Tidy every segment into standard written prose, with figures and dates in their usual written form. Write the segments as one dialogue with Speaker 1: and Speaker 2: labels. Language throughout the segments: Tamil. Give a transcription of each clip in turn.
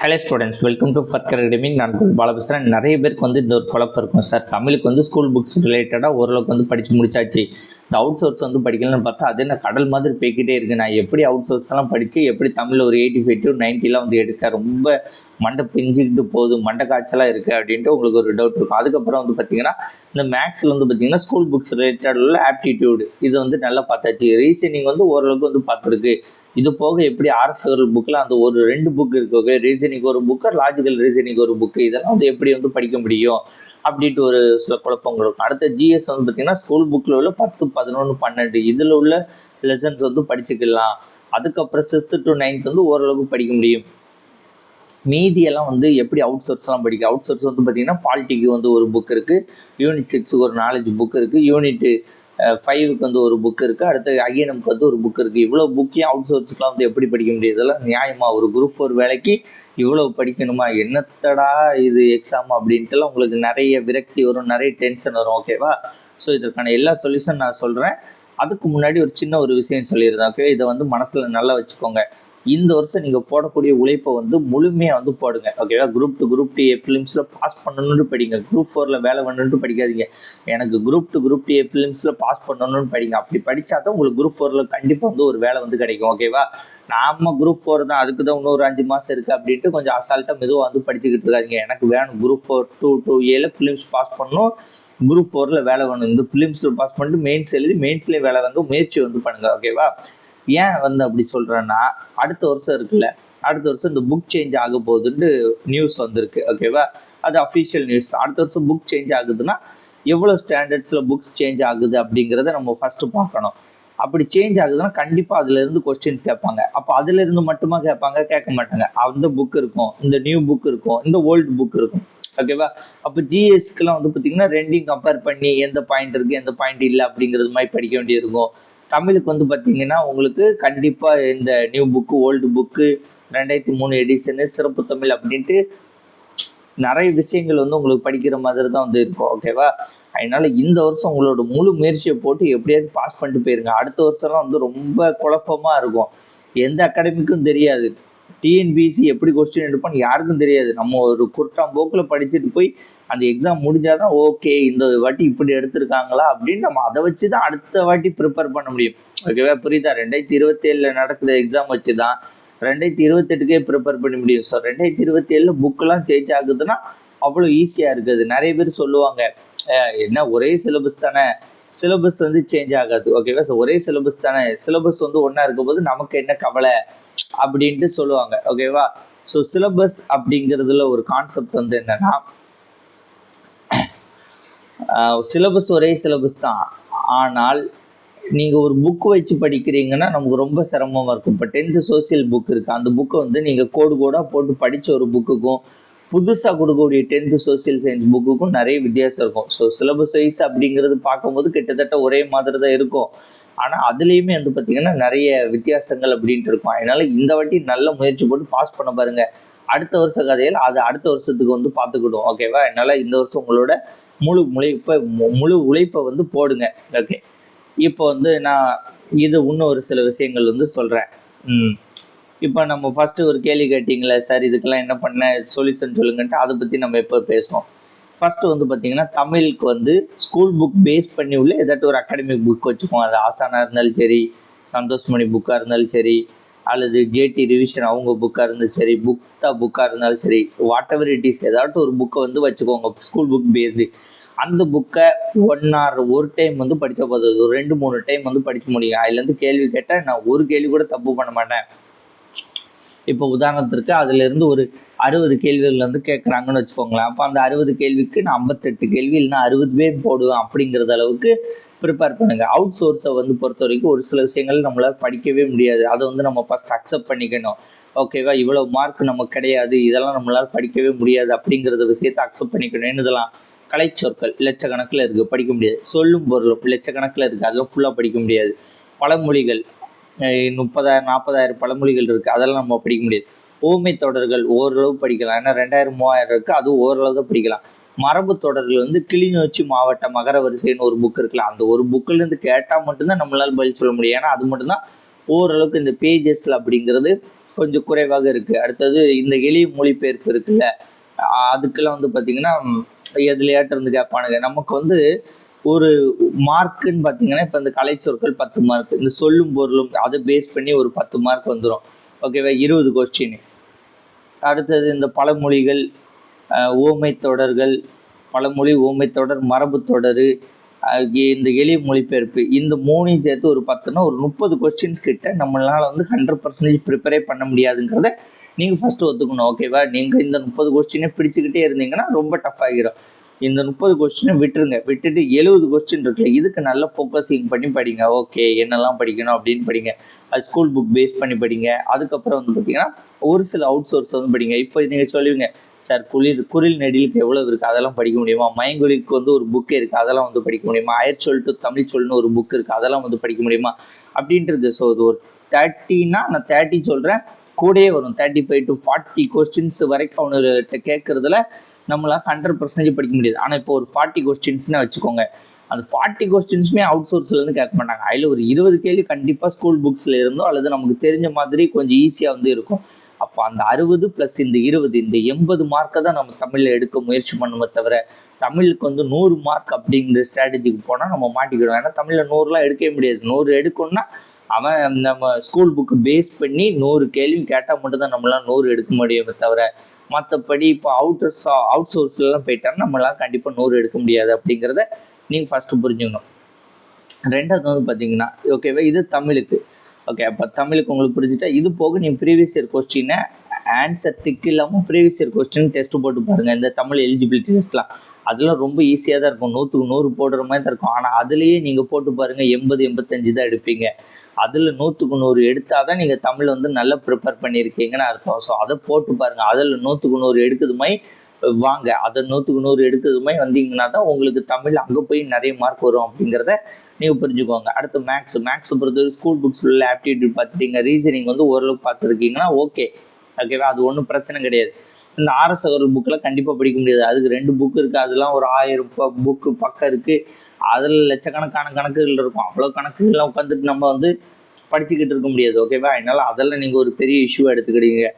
Speaker 1: ஹலோ ஸ்டூடெண்ட்ஸ், வெல்கம் டு ஃபர்கர் அகாடமி. நான் பாலபேசுகிறேன். நிறைய பேருக்கு இந்த ஒரு குழப்பம் இருக்கும் சார். தமிழுக்கு ஸ்கூல் புக்ஸ் ரிலேட்டடாக ஓரளவுக்கு படித்து முடிச்சாச்சு. இந்த அவுட் சோர்ஸ் படிக்கலன்னு பார்த்தா அது என்ன கடல் மாதிரி போய்கிட்டே இருக்குது. நான் எப்படி அவுட் சோர்ஸ்லாம் படித்து எப்படி தமிழில் ஒரு 85 to 90 எடுக்க ரொம்ப மண்டை பிஞ்சிக்கிட்டு போகுது, மண்டை காய்ச்சலாக இருக்குது அப்படின்ட்டு உங்களுக்கு ஒரு டவுட் இருக்கும். அதுக்கப்புறம் பார்த்தீங்கன்னா இந்த மேக்ஸில் பார்த்தீங்கன்னா ஸ்கூல் புக்ஸ் ரிலேட்டட் உள்ள ஆப்டிடியூடு இது நல்லா பார்த்தாச்சு. ரீசனிங் ஓரளவுக்கு பார்த்துருக்கு. இது போக எப்படி ஆர்எஸ்எல் புக்கில் அந்த ஒரு 2 புக் இருக்கு. ஓகே, ரீசனிங் ஒரு புக்கு, லாஜிக்கல் ரீசனிங் ஒரு புக்கு. இதெல்லாம் எப்படி படிக்க முடியும் அப்படின்ட்டு ஒரு சில குழப்பங்கள் இருக்கும். அடுத்த ஜிஎஸ் பார்த்தீங்கன்னா ஸ்கூல் புக்கில் உள்ள 10, 11, 12 இதில் உள்ள லெசன்ஸ் படிச்சுக்கலாம். அதுக்கப்புறம் 6th to 9th ஓரளவுக்கு படிக்க முடியும். மீதியெல்லாம் எப்படி அவுட் சோர்ஸ்லாம் படிக்க. அவுட் சோர்ஸ் பார்த்தீங்கன்னா பாலிட்டிக்கு ஒரு புக் இருக்குது, யூனிட் 6க்கு ஒரு 4 புக் இருக்குது, யூனிட் 5க்கு ஒரு புக் இருக்குது, அடுத்து ஐஎன்எம்க்கு ஒரு புக் இருக்குது. இவ்வளோ புக்கையும் அவுட் சோர்ஸுக்குலாம் எப்படி படிக்க முடியும்? இதெல்லாம் நியாயமா? ஒரு குரூப் 4 வேலைக்கு இவ்வளோ படிக்கணுமா? என்னத்தடா இது எக்ஸாம் அப்படின்ட்டுலாம் உங்களுக்கு நிறைய விரக்தி வரும், நிறைய டென்ஷன் வரும். ஓகேவா? ஸோ இதற்கான எல்லா சொல்யூஷன் நான் சொல்கிறேன். அதுக்கு முன்னாடி ஒரு சின்ன ஒரு விஷயம் சொல்லியிருந்தேன். ஓகே, இதை மனசில் நல்லா வச்சுக்கோங்க. இந்த வருஷம் நீங்கள் போடக்கூடிய உழைப்பை முழுமையாக போடுங்க. ஓகேவா? குரூப் 2 குரூப் டி பிலிம்ஸில் பாஸ் பண்ணணும்னு படிங்க. குரூப் 4ல் வேலை பண்ணணுன்ட்டு படிக்காதீங்க. எனக்கு குரூப் டி பிலிம்ஸில் பாஸ் பண்ணணும்னு படிங்க. அப்படி படித்தா தான் உங்களுக்கு குரூப் 4ல் கண்டிப்பாக ஒரு வேலை கிடைக்கும். ஓகேவா? நாம குரூப் 4 தான், அதுக்கு தான் இன்னொரு 5 மாதம் இருக்குது அப்படின்ட்டு கொஞ்சம் அசால்ட்டாக மெதுவாக படிச்சுக்கிட்டு இருக்காதிங்க. எனக்கு வேணும் குரூப் 4 2A பிலிம்ஸ் பாஸ் பண்ணணும், குரூப் 4ல் வேலை வேணும். இந்த பிலிம்ஸில் பாஸ் பண்ணிட்டு மெயின்ஸ் எழுதி மெயின்ஸ்லேயே வேலை முயற்சி பண்ணுங்கள். ஓகேவா? ஏன் அப்படி சொல்கிறேன்னா, அடுத்த வருஷம் இருக்குல்ல, அடுத்த வருஷம் இந்த புக் சேஞ்ச் ஆக போகுதுன்னு நியூஸ் வந்திருக்கு. ஓகேவா? அது அஃபிஷியல் நியூஸ். அடுத்த வருஷம் புக் சேஞ்ச் ஆகுதுன்னா எவ்வளோ ஸ்டாண்டர்ட்ஸில் புக்ஸ் சேஞ்ச் ஆகுது அப்படிங்கிறத நம்ம ஃபஸ்ட்டு பார்க்கணும். அப்படி சேஞ்ச் ஆகுதுன்னா கண்டிப்பாக அதுலேருந்து கொஸ்டின்ஸ் கேட்பாங்க. அப்போ அதுலேருந்து மட்டுமா கேட்க மாட்டாங்க. அந்த புக் இருக்கும், இந்த நியூ புக் இருக்கும், இந்த ஓல்டு புக் இருக்கும். ஓகேவா? அப்போ ஜிஎஸ்க்குலாம் பார்த்தீங்கன்னா ரெண்டையும் கம்பேர் பண்ணி எந்த பாயிண்ட் இருக்குது எந்த பாயிண்ட் இல்லை அப்படிங்கிறது மாதிரி படிக்க வேண்டியிருக்கும். தமிழுக்கு பார்த்தீங்கன்னா உங்களுக்கு கண்டிப்பாக இந்த new book, old book, 2003 edition, சிறப்பு தமிழ் அப்படின்ட்டு நிறைய விஷயங்கள் உங்களுக்கு படிக்கிற மாதிரி தான் இருக்கும். ஓகேவா? அதனால இந்த வருஷம் உங்களோட முழு முயற்சியை போட்டு எப்படியாவது பாஸ் பண்ணிட்டு போயிருங்க. அடுத்த வருஷம்லாம் ரொம்ப குழப்பமாக இருக்கும். எந்த அகாடமிக்கும் தெரியாது டிஎன்பிசி எப்படி கொஸ்டின் எடுப்பான்னு யாருக்கும் தெரியாது. நம்ம ஒரு குர்ட்டாம் போக்கில் படிச்சுட்டு போய் அந்த எக்ஸாம் முடிஞ்சாதான் ஓகே இந்த வாட்டி இப்படி எடுத்திருக்காங்களா அப்படின்னு நம்ம அதை வச்சு தான் அடுத்த வாட்டி ப்ரிப்பேர் பண்ண முடியும். ஓகேவா? புரியுதா? 2027 நடக்கிற எக்ஸாம் வச்சு தான் 2028க்கே ப்ரிப்பேர் பண்ண முடியும். ஸோ 2027 புக்கெலாம் சேஞ்ச் ஆகுதுன்னா அவ்வளோ ஈஸியாக இருக்குது. நிறைய பேர் சொல்லுவாங்க, என்ன ஒரே சிலபஸ் தானே, சிலபஸ் சேஞ்ச் ஆகாது. ஓகேவா? ஸோ ஒரே சிலபஸ் தானே, சிலபஸ் ஒன்றா இருக்கும் போது நமக்கு என்ன கவலை அப்படின்ட்டு சொல்லுவாங்க. ஓகேவா? ஸோ சிலபஸ் அப்படிங்கிறதுல ஒரு கான்செப்ட் என்னன்னா, சிலபஸ் ஒரே சிலபஸ் தான். ஆனால் நீங்கள் ஒரு புக்கு வச்சு படிக்கிறீங்கன்னா நமக்கு ரொம்ப சிரமமாக இருக்கும். இப்போ 10th சோசியல் புக் இருக்குது, அந்த புக்கை நீங்கள் கோடாக போட்டு படித்த ஒரு புக்குக்கும் புதுசாக கொடுக்கக்கூடிய 10th சோசியல் சயின்ஸ் புக்குக்கும் நிறைய வித்தியாசம் இருக்கும். ஸோ சிலபஸ் வைஸ் அப்படிங்கிறது பார்க்கும்போது கிட்டத்தட்ட ஒரே மாதிரி தான் இருக்கும். ஆனால் அதுலேயுமே பார்த்தீங்கன்னா நிறைய வித்தியாசங்கள் அப்படின்ட்டு இருக்கும். அதனால் இந்த வாட்டி நல்ல முயற்சி போட்டு பாஸ் பண்ண பாருங்கள். அடுத்த வருஷ கதையில் அது அடுத்த வருஷத்துக்கு பார்த்துக்கிடும். ஓகேவா? அதனால் இந்த வருஷம் உங்களோட முழு உழைப்பை போடுங்க. ஓகே, இப்போ நான் இது இன்னும் ஒரு சில விஷயங்கள் சொல்கிறேன். இப்போ நம்ம ஃபஸ்ட்டு ஒரு கேள்வி கேட்டிங்களே சார், இதுக்கெல்லாம் என்ன பண்ண சொல்யூஷன் சொல்லுங்கன்ட்டு அதை பற்றி நம்ம எப்போ பேசுவோம். ஃபஸ்ட்டு பார்த்தீங்கன்னா தமிழுக்கு ஸ்கூல் புக் பேஸ் பண்ணி உள்ள ஏதாட்டும் ஒரு அகாடமிக் புக் வச்சுக்கோங்க. அது ஆசானாக இருந்தாலும் சரி, சந்தோஷ்மணி புக்காக இருந்தாலும் சரி, அல்லது ஜேடி ரிவிஷன் அவங்க புக்காக இருந்தாலும் சரி, புக்தா புக்காக இருந்தாலும் சரி, வாட் எவர் இட் இஸ் ஏதாட்டும் ஒரு புக்கை வச்சுக்கோங்க ஸ்கூல் புக் பேஸ்டு. அந்த புக்கை 1 hour ஒரு டைம் படித்த போது ஒரு 2-3 டைம் படிக்க முடியும். அதுலேருந்து கேள்வி கேட்டால் நான் ஒரு கேள்வி கூட தப்பு பண்ண மாட்டேன். இப்போ உதாரணத்திற்கு அதுலேருந்து ஒரு 60 கேள்விகள் கேட்குறாங்கன்னு வச்சுக்கோங்களேன். அப்போ அந்த 60 கேள்விக்கு நான் 58 கேள்வி இல்லைனா 60 போடுவேன் அப்படிங்கிறது அளவுக்கு ப்ரிப்பேர் பண்ணுங்கள். அவுட் சோர்ஸை பொறுத்த வரைக்கும் ஒரு சில விஷயங்கள் நம்மளால் படிக்கவே முடியாது. அதை நம்ம ஃபஸ்ட் அக்செப்ட் பண்ணிக்கணும். ஓகேவா? இவ்வளோ மார்க் நமக்கு கிடையாது, இதெல்லாம் நம்மளால் படிக்கவே முடியாது அப்படிங்கிறத விஷயத்தை அக்செப்ட் பண்ணிக்கணும். என்னதெல்லாம் கலைச்சொற்கள் லட்சக்கணக்கில் இருக்குது, படிக்க முடியாது. சொல்லும் பொருளும் லட்சக்கணக்கில் இருக்குது, அதெல்லாம் ஃபுல்லாக படிக்க முடியாது. பழமொழிகள் 30,000-40,000 பழமொழிகள் இருக்குது, அதெல்லாம் நம்ம படிக்க முடியாது. ஓமை தொடர்கள் ஓரளவு படிக்கலாம், ஏன்னா 2000-3000 இருக்குது, அதுவும் ஓரளவு தான் படிக்கலாம். மரபு தொடர்கள் கிளிநொச்சி மாவட்ட மகர வரிசைன்னு ஒரு புக் இருக்குல்ல, அந்த ஒரு புக்கிலேருந்து கேட்டால் மட்டும்தான் நம்மளால் பதில் சொல்ல முடியும். ஏன்னா அது மட்டும்தான் ஓரளவுக்கு இந்த பேஜஸில் அப்படிங்கிறது கொஞ்சம் குறைவாக இருக்குது. அடுத்தது இந்த எளிய மொழிபெயர்ப்பு இருக்குல்ல, அதுக்கெல்லாம் வந்து பார்த்திங்கன்னா எதுலையாட்டு இருந்து கேட்பானுங்க. நமக்கு வந்து ஒரு மார்க்குன்னு பார்த்தீங்கன்னா, இப்போ இந்த கலைச்சொற்கள் 10 மார்க், இந்த சொல்லும் பொருளும் அதை பேஸ் பண்ணி ஒரு 10 மார்க் வந்துடும். ஓகேவா, 20 கொஸ்டின். அடுத்தது இந்த பழமொழிகள், ஓமை தொடர்கள், பழமொழி, ஓமை தொடர், மரபு தொடர், இந்த எளிய மொழிபெயர்ப்பு, இந்த 3ஐயும் சேர்த்து ஒரு 10னா ஒரு 30 கொஸ்டின்ஸ் கிட்ட நம்மளால் வந்து 100% ப்ரிப்பரே பண்ண முடியாதுங்கிறத நீங்கள் ஃபஸ்ட்டு ஒத்துக்கணும். ஓகேவா, நீங்கள் இந்த 30 கொஸ்டினை பிடிச்சிக்கிட்டே இருந்தீங்கன்னா ரொம்ப டஃப் ஆகிரும். இந்த 30 கொஸ்டினை விட்டுட்டு 70 கொஸ்டின் இருக்குல்ல, இதுக்கு நல்லா ஃபோக்கஸிங் பண்ணி படிங்க. ஓகே, என்னெல்லாம் படிக்கணும் அப்படின்னு படிங்க. அது ஸ்கூல் புக் பேஸ் பண்ணி படிங்க. அதுக்கப்புறம் வந்து பார்த்தீங்கன்னா ஒரு சில அவுட் சோர்ஸ் வந்து படிங்க. இப்போ நீங்கள் சொல்லுவீங்க, சார் குரில் நெடிலுக்கு எவ்வளோ இருக்குது, அதெல்லாம் படிக்க முடியுமா? மைங்குலிக்கு வந்து ஒரு புக்கு இருக்குது, அதெல்லாம் வந்து படிக்க முடியுமா? அயற்சொல் டு தமிழ் சொல்னு ஒரு புக் இருக்குது, அதெல்லாம் வந்து படிக்க முடியுமா அப்படின்றது. ஸோ இது ஒரு 30னா நான் 30 சொல்கிறேன், கூடயே வரும் 35 to 40 கொஸ்டின்ஸ் வரைக்கும் அவனுகிட்ட கேட்குறதுல நம்மளால் 100% படிக்க முடியாது. ஆனால் இப்போ ஒரு 40 கொஸ்டின்ஸ்னு வச்சுக்கோங்க, அந்த 40 கொஸ்டின்ஸுமே அவுட் சோர்ஸ்லேருந்து கேட்க மாட்டாங்க. அதில் ஒரு 20 கேள்வி கண்டிப்பாக ஸ்கூல் புக்ஸில் இருந்தோ அல்லது நமக்கு தெரிஞ்ச மாதிரி கொஞ்சம் ஈஸியாக வந்து இருக்கும். அப்போ அந்த 60 + இந்த 20, இந்த 80 மார்க்கை தான் நம்ம தமிழில் எடுக்க முயற்சி பண்ணுமே தவிர, தமிழுக்கு வந்து 100 மார்க் அப்படிங்கிற ஸ்ட்ராட்டஜிக்கு போனால் நம்ம மாட்டிக்கிடுவோம். ஏன்னா தமிழில் 100லாம் எடுக்கவே முடியாது. 100 எடுக்கணும்னா அவன் நம்ம ஸ்கூல் புக்கு பேஸ் பண்ணி 100 கேள்வி கேட்டால் மட்டும்தான் நம்மளால் 100 எடுக்க முடியுமே தவிர, மற்றபடி இப்போ அவுட் சோர்ஸ்லாம் போயிட்டாங்கன்னா நம்மளால் கண்டிப்பாக 100 எடுக்க முடியாது அப்படிங்கிறத நீங்கள் ஃபஸ்ட்டு புரிஞ்சுக்கணும். ரெண்டாவது வந்து பார்த்தீங்கன்னா, ஓகேவா, இது தமிழுக்கு. ஓகே, அப்போ தமிழுக்கு உங்களுக்கு புரிஞ்சுட்டா, இது போக நீங்கள் ப்ரீவியஸ் இயர் கொஸ்டினை ஆன்சர் டிக் இல்லாமல் ப்ரீவியஸ் இயர் கொஸ்டின் டெஸ்ட்டு போட்டு பாருங்கள். இந்த தமிழ் எலிஜிபிலிட்டி டெஸ்ட்லாம் அதெல்லாம் ரொம்ப ஈஸியாக தான் இருக்கும், 100க்கு 100 போடுற மாதிரி தான் இருக்கும். ஆனால் அதுலேயே நீங்கள் போட்டு பாருங்கள் 80-85 தான் எடுப்பீங்க. அதில் 100க்கு 100 எடுத்தால் தான் நீங்கள் தமிழ் வந்து நல்லா ப்ரிப்பேர் பண்ணியிருக்கீங்கன்னு அர்த்தம். ஸோ அதை போட்டு பாருங்கள். அதில் 100க்கு 100 எடுக்கிறது மாதிரி வாங்க, அதை 100க்கு 100 எடுக்கிறது மாதிரி வந்தீங்கன்னா தான் உங்களுக்கு தமிழ் அங்கே போய் நிறைய மார்க் வரும் அப்படிங்கிறத நீங்கள் புரிஞ்சுக்கோங்க. அடுத்து மேக்ஸ் பொறுத்தவரை ஸ்கூல் புக்ஸ் உள்ள ஆப்டிடியூட் பார்த்துட்டீங்க, ரீசனிங் வந்து ஓரளவுக்கு பார்த்துருக்கீங்கன்னா ஓகேவா, அது ஒன்றும் பிரச்சனை கிடையாது. இந்த ஆர்எஸ் அகர்வால் புக்கெலாம் கண்டிப்பாக படிக்க முடியாது. அதுக்கு 2 புக்கு இருக்குது, அதெல்லாம் ஒரு 1000 புக்கு பக்கம் இருக்குது. அதில் லட்சக்கணக்கான கணக்குகள் இருக்கும். அவ்வளோ கணக்குகள்லாம் உட்காந்துட்டு நம்ம வந்து படிச்சுக்கிட்டு இருக்க முடியாது. ஓகேவா, அதனால் அதெல்லாம் நீங்கள் ஒரு பெரிய இஷ்யூவாக எடுத்துக்கிட்டீங்க.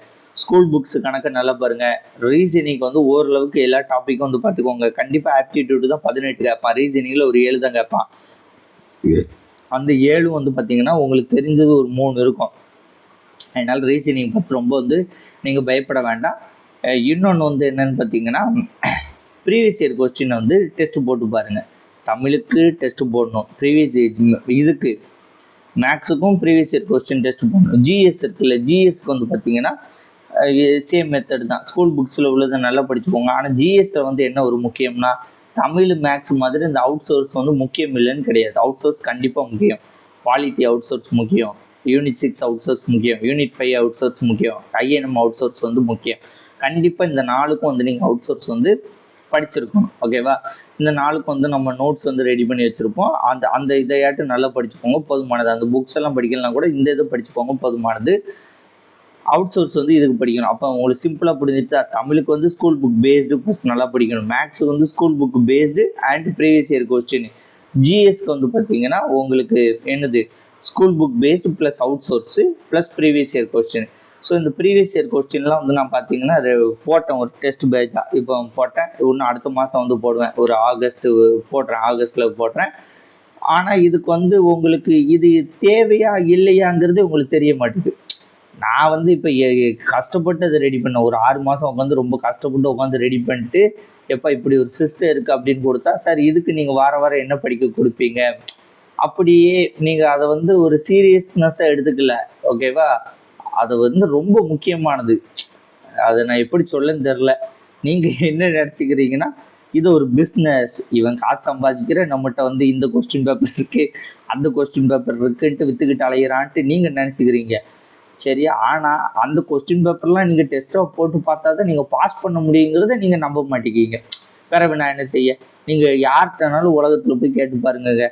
Speaker 1: ஸ்கூல் புக்ஸ் கணக்கை நல்லா பாருங்கள். ரீசனிங் வந்து ஓரளவுக்கு எல்லா டாப்பிக்கும் வந்து பார்த்துக்கோங்க. கண்டிப்பாக ஆப்டிடியூடு தான் 18 கேட்பான், ரீசனிங்கில் ஒரு 7 தான் கேட்பான். அந்த 7 வந்து பார்த்திங்கன்னா உங்களுக்கு தெரிஞ்சது ஒரு 3 இருக்கும். அதனால் ரீசனிங் பார்த்து ரொம்ப வந்து நீங்கள் பயப்பட வேண்டாம். இன்னொன்று வந்து என்னென்னு பார்த்தீங்கன்னா, ப்ரீவியஸ் இயர் கொஸ்டினை வந்து டெஸ்ட்டு போட்டு பாருங்கள். தமிழுக்கு டெஸ்ட்டு போடணும், ப்ரீவியஸ் இதுக்கு மேக்ஸுக்கும் ப்ரீவியஸ் இயர் கொஸ்டின் டெஸ்ட்டு போடணும். ஜிஎஸ் இருக்குல்ல, ஜிஎஸ்க்கு வந்து பார்த்திங்கன்னா சேம் மெத்தட் தான். ஸ்கூல் புக்ஸில் உள்ளதை நல்லா படிச்சுக்கோங்க. ஆனால் ஜிஎஸ்சில் வந்து என்ன ஒரு முக்கியம்னா, தமிழ் மேக்ஸ் மாதிரி இந்த அவுட் சோர்ஸ் வந்து முக்கியம் இல்லைன்னு கிடையாது. அவுட் சோர்ஸ் கண்டிப்பாக முக்கியம். குவாலிட்டி அவுட் சோர்ஸ் முக்கியம், யூனிட் 6 அவுட் சோர்ஸ் முக்கியம், யூனிட் 5 அவுட் சோர்ஸ் முக்கியம், ஐஎன்எம் அவுட் சோர்ஸ் வந்து முக்கியம். கண்டிப்பாக இந்த 4க்கும் வந்து நீங்கள் அவுட் சோர்ஸ் வந்து படிச்சிருக்கணும். ஓகேவா, இந்த 4க்கு வந்து நம்ம நோட்ஸ் வந்து ரெடி பண்ணி வச்சுருப்போம். அந்த இதையாட்டு நல்லா படிச்சுக்கோங்க, போதுமானது. அந்த புக்ஸ் எல்லாம் படிக்கலாம் கூட இந்த இதை படிச்சுக்கோங்க, போதுமானது. அவுட் சோர்ஸ் வந்து இதுக்கு படிக்கணும். அப்போ உங்களுக்கு சிம்பிளாக புரிஞ்சுட்டு, தமிழுக்கு வந்து ஸ்கூல் புக் பேஸ்டு ஃபஸ்ட் நல்லா படிக்கணும், மேக்ஸுக்கு வந்து school book based and previous year question. ஜிஎஸ்க்கு வந்து பார்த்தீங்கன்னா உங்களுக்கு என்னது, school book based plus out source plus previous year question. So இந்த ப்ரீவியஸ் இயர் கொஸ்டின்லாம் வந்து நான் பார்த்தீங்கன்னா போட்டேன், ஒரு டெஸ்ட் பேட்சாக இப்போ போட்டேன். இன்னும் அடுத்த மாதம் வந்து போடுவேன், ஒரு ஆகஸ்ட்டில் போடுறேன். ஆனால் இதுக்கு வந்து உங்களுக்கு இது தேவையா இல்லையாங்கிறது உங்களுக்கு தெரிய மாட்டேங்குது. நான் வந்து இப்போ கஷ்டப்பட்டு அதை ரெடி பண்ணேன், ஒரு 6 மாதம் உட்காந்து ரொம்ப கஷ்டப்பட்டு உட்காந்து ரெடி பண்ணிட்டு, எப்போ இப்படி ஒரு சிஸ்டம் இருக்குது அப்படின்னு கொடுத்தா, சார் இதுக்கு நீங்கள் வாரம் என்ன படிக்க கொடுப்பீங்க, அப்படியே நீங்கள் அதை வந்து ஒரு சீரியஸ்னஸ்ஸாக எடுத்துக்கல. ஓகேவா, அது வந்து ரொம்ப முக்கியமானது. அதை நான் எப்படி சொல்லன்னு தெரில. நீங்கள் என்ன நினச்சிக்கிறீங்கன்னா, இது ஒரு பிஸ்னஸ், இவன் காசு சம்பாதிக்கிற, நம்மகிட்ட வந்து இந்த கொஸ்டின் பேப்பர் இருக்குது அந்த கொஸ்டின் பேப்பர் இருக்குன்ட்டு விற்றுக்கிட்டு அலையிறான்ட்டு நீங்கள் நினச்சிக்கிறீங்க. சரியா, ஆனால் அந்த கொஸ்டின் பேப்பர்லாம் நீங்கள் டெஸ்ட்டாக போட்டு பார்த்தா தான் நீங்கள் பாஸ் பண்ண முடியுங்கிறத நீங்கள் நம்ப மாட்டேங்கிங்க. வேறு நான் என்ன செய்ய, நீங்கள் யார்கிட்டனாலும் உலகத்தில் போய் கேட்டு பாருங்க.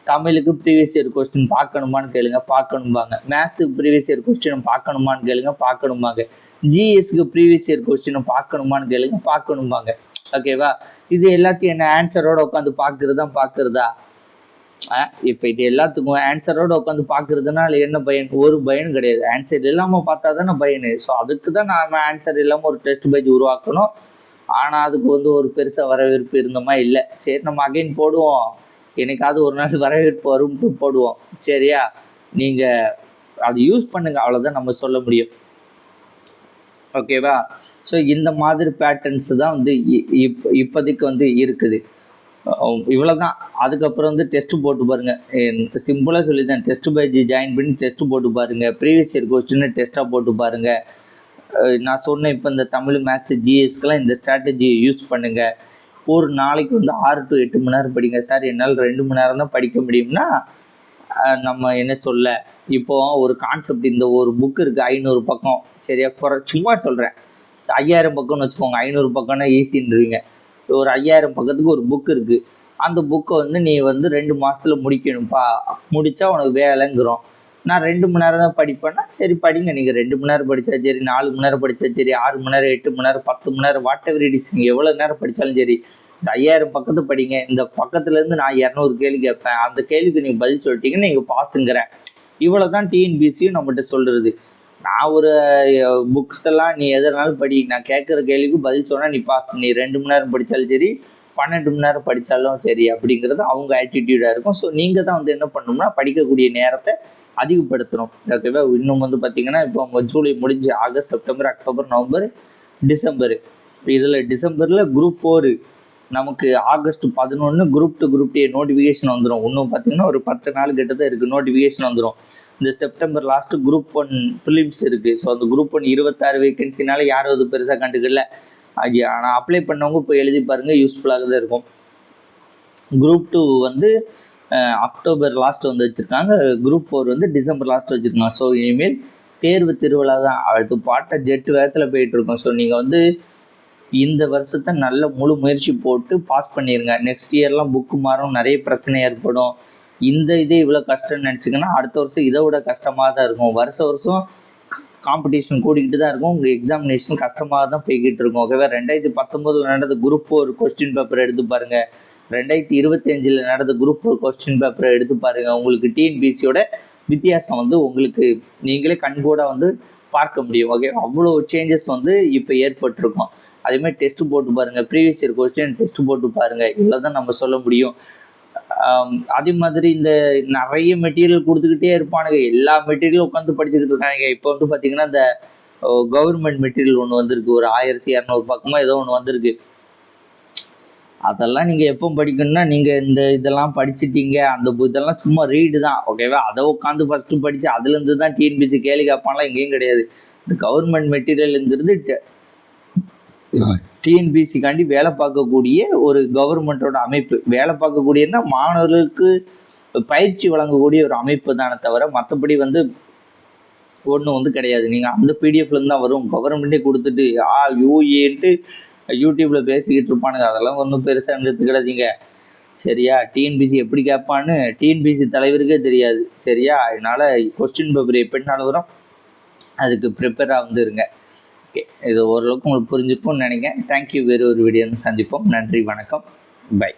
Speaker 1: தமிழுக்கு ப்ரீவியஸ் இயர் கொஸ்டின் பார்க்கணுமான்னு கேளுங்க, பார்க்கணும்பாங்க. மேக்ஸுக்கு ப்ரீவியஸ் இயர் கொஸ்டினை பார்க்கணுமான்னு கேளுங்க, பார்க்கணும்பாங்க. ஜிஎஸ்க்கு ப்ரீவியஸ் இயர் கொஸ்டினை பார்க்கணுமான்னு கேளுங்க, பார்க்கணும்பாங்க. ஓகேவா, இது எல்லாத்தையும் என்ன ஆன்சரோட உட்காந்து பார்க்குறதா இப்போ இது எல்லாத்துக்கும் ஆன்சரோட உட்காந்து பார்க்குறதுனால என்ன பயன்? ஒரு பயனும் கிடையாது. ஆன்சர் இல்லாமல் பார்த்தா தானே பயன். ஸோ அதுக்கு தான் நாம் ஆன்சர் இல்லாமல் ஒரு டெஸ்ட் பேஜ் உருவாக்கணும். ஆனால் அதுக்கு வந்து ஒரு பெருசாக வரவேற்பு இருந்தமா இல்லை. சரி நம்ம அகைன் போடுவோம், என்னைக்காவது ஒரு நாள் வரவேற்பு வரும்ட்டு போடுவோம். சரியா? நீங்கள் அது யூஸ் பண்ணுங்கள், அவ்வளோதான் நம்ம சொல்ல முடியும். ஓகேவா? ஸோ இந்த மாதிரி பேட்டர்ன்ஸ் தான் வந்து இப்போதைக்கு வந்து இருக்குது. இவ்வளோ தான். அதுக்கப்புறம் வந்து டெஸ்ட்டு போட்டு பாருங்கள். சிம்பிளாக சொல்லியிருந்தேன், டெஸ்ட் பேஜ் ஜாயின் பண்ணி டெஸ்ட்டு போட்டு பாருங்கள். ப்ரீவியஸ் இயர் கொஸ்டின்னு டெஸ்ட்டாக போட்டு பாருங்கள். நான் சொன்னேன், இப்போ இந்த தமிழ், மேக்ஸு, ஜிஎஸ்க்கெலாம் இந்த ஸ்ட்ராட்டஜியை யூஸ் பண்ணுங்கள். ஒரு நாளைக்கு வந்து 6 to 8 மணி நேரம் படிங்க. சார் என்னால் 2 மணி நேரம் தான் படிக்க முடியும்னா நம்ம என்ன சொல்ல, இப்போது ஒரு கான்செப்ட், இந்த ஒரு புக் இருக்குது 500 பக்கம். சரியா? சும்மா சொல்கிறேன், 5000 பக்கம்னு வச்சுக்கோங்க. 500 பக்கம்னா ஈஸின்றீங்க. ஒரு 5000 பக்கத்துக்கு ஒரு புக் இருக்குது. அந்த புக்கை வந்து நீ வந்து 2 மாதத்தில் முடிக்கணும்ப்பா. முடித்தா உனக்கு வேலைங்கிறோம். நான் 2 மணி நேரம் தான் படிப்பேன்னா சரி படிங்க. நீங்கள் 2 மணி நேரம் படித்தா சரி, 4 மணி நேரம் படித்தா சரி, 6 மணி நேரம், 8 மணி நேரம், 10 மணி நேரம், வாட் எவர் இட் இஸ், நீங்கள் எவ்வளோ நேரம் படித்தாலும் சரி, இந்த 5000 பக்கத்தை படிங்க. இந்த பக்கத்துலேருந்து நான் 200 கேள்வி கேட்பேன். அந்த கேள்விக்கு நீங்கள் பதில் சொல்லிட்டீங்கன்னா நீங்கள் பாஸுங்கிறேன். இவ்வளோ தான் டிஎன்பிசியும் நம்மகிட்ட சொல்கிறது. நான் ஒரு புக்ஸ் எல்லாம் நீ எதனாலும் படி, நான் கேட்குற கேள்விக்கு பதில் சொன்னால் நீ பாஸ். நீ 2 மணி நேரம் படித்தாலும் சரி, 12 மணி நேரம் படித்தாலும் சரி, அப்படிங்கிறது அவங்க ஆட்டிடியூடாக இருக்கும். ஸோ நீங்கள் தான் வந்து என்ன பண்ணணும்னா படிக்கக்கூடிய நேரத்தை அதிகப்படுத்தணும். ஓகேவா? இன்னும் வந்து பார்த்திங்கன்னா இப்போ ஜூலை முடிஞ்சு August, September, October, November, December. இதில் டிசம்பரில் குரூப் 4 நமக்கு August 11 group 2 group A notification வந்துடும். இன்னும் பார்த்திங்கன்னா ஒரு 10 நாள் கிட்ட தான் இருக்குது, நோட்டிஃபிகேஷன் வந்துடும். இந்த செப்டம்பர் லாஸ்ட்டு குரூப் 1 ஃபிலிம்ஸ் இருக்குது. ஸோ அந்த குரூப் 1 26 வேகன்சினால யாரும் அது பெருசாக கண்டுக்கல. ஆனால் அப்ளை பண்ணவங்க இப்போ எழுதி பாருங்கள், யூஸ்ஃபுல்லாக தான் இருக்கும். குரூப் 2 வந்து அக்டோபர் லாஸ்ட் வந்து வச்சுருக்காங்க. குரூப் 4 வந்து டிசம்பர் லாஸ்ட் வச்சுருக்காங்க. ஸோ இனிமேல் தேர்வு திருவிழா தான். அடுத்து பாட்டை ஜெட்டு வேகத்தில் போயிட்டுருக்கோம். ஸோ நீங்கள் வந்து இந்த வருஷத்தை நல்ல முழு முயற்சி போட்டு பாஸ் பண்ணிடுங்க. நெக்ஸ்ட் இயர்லாம் புக்கு மாறும், நிறைய பிரச்சனை ஏற்படும். இந்த இதே இவ்வளோ கஷ்டம்னு நினச்சிங்கன்னா அடுத்த வருஷம் இதை விட கஷ்டமாக தான் இருக்கும். வருஷம் காம்படிஷன் கூடிக்கிட்டு தான் இருக்கும். உங்கள் எக்ஸாமினேஷன் கஷ்டமாக தான் போய்கிட்டு இருக்கும். ஓகேவா? 2019 நடந்த குரூப் 4 கொஸ்டின் பேப்பர் எடுத்து பாருங்கள். 2025 நடந்த குரூப் 4 கொஸ்டின் பேப்பரை எடுத்து பாருங்கள். உங்களுக்கு டிஎன்பிசியோட வித்தியாசம் வந்து உங்களுக்கு நீங்களே கண்கூட வந்து பார்க்க முடியும். ஓகே, அவ்வளோ சேஞ்சஸ் வந்து இப்போ ஏற்பட்டிருக்கும். அதேமாதிரி டெஸ்ட்டு போட்டு பாருங்கள், ப்ரீவியஸ் இயர் கொஸ்டின் டெஸ்ட்டு போட்டு பாருங்கள். இவ்வளோ தான் நம்ம சொல்ல முடியும். அதே மாதிரி இந்த நிறைய மெட்டீரியல் கொடுத்துக்கிட்டே இருப்பானுங்க. எல்லா மெட்டீரியலும் உட்காந்து படிச்சுக்கிட்டு இருக்காங்க. இப்போ வந்து பார்த்திங்கன்னா இந்த கவர்மெண்ட் மெட்டீரியல் ஒன்று வந்திருக்கு, ஒரு 1200 பக்கமாக ஏதோ ஒன்று வந்திருக்கு. அதெல்லாம் நீங்கள் எப்போ படிக்கணும்னா நீங்கள் இந்த இதெல்லாம் படிச்சுட்டீங்க, அந்த இதெல்லாம் சும்மா ரீடு தான். ஓகேவா? அதை உட்காந்து ஃபஸ்ட்டு படித்து அதுலேருந்து தான் டிஎன்பிசி கேள்வி கேட்பான்லாம் எங்கேயும் கிடையாது. இந்த கவர்மெண்ட் மெட்டீரியலுங்கிறது டிஎன்பிசிக்காண்டி வேலை பார்க்கக்கூடிய ஒரு கவர்மெண்ட்டோட அமைப்பு. வேலை பார்க்கக்கூடியன்னா மாணவர்களுக்கு பயிற்சி வழங்கக்கூடிய ஒரு அமைப்பு தானே தவிர மற்றபடி வந்து ஒன்றும் வந்து கிடையாது. நீங்கள் அந்த பிடிஎஃப்லேருந்து தான் வரும். கவர்மெண்ட்டே கொடுத்துட்டு யூஏன்ட்டு யூடியூப்பில் பேசிக்கிட்டு இருப்பானுங்க. அதெல்லாம் ஒன்றும் பெருசாக எடுத்துக்கிடாதீங்க. சரியா? டிஎன்பிசி எப்படி கேட்பான்னு டிஎன்பிசி தலைவருக்கே தெரியாது. சரியா? அதனால் கொஸ்டின் பேப்பர் எப்படினாலும் வரும், அதுக்கு ப்ரிப்பேராக வந்து இருங்க. ஓகே, இது ஓரளவுக்கு உங்களுக்கு புரிஞ்சுக்கும்னு நினைக்கிறேன். தேங்க்யூ. வேறு ஒரு வீடியோன்னு சந்திப்போம். நன்றி, வணக்கம், பை.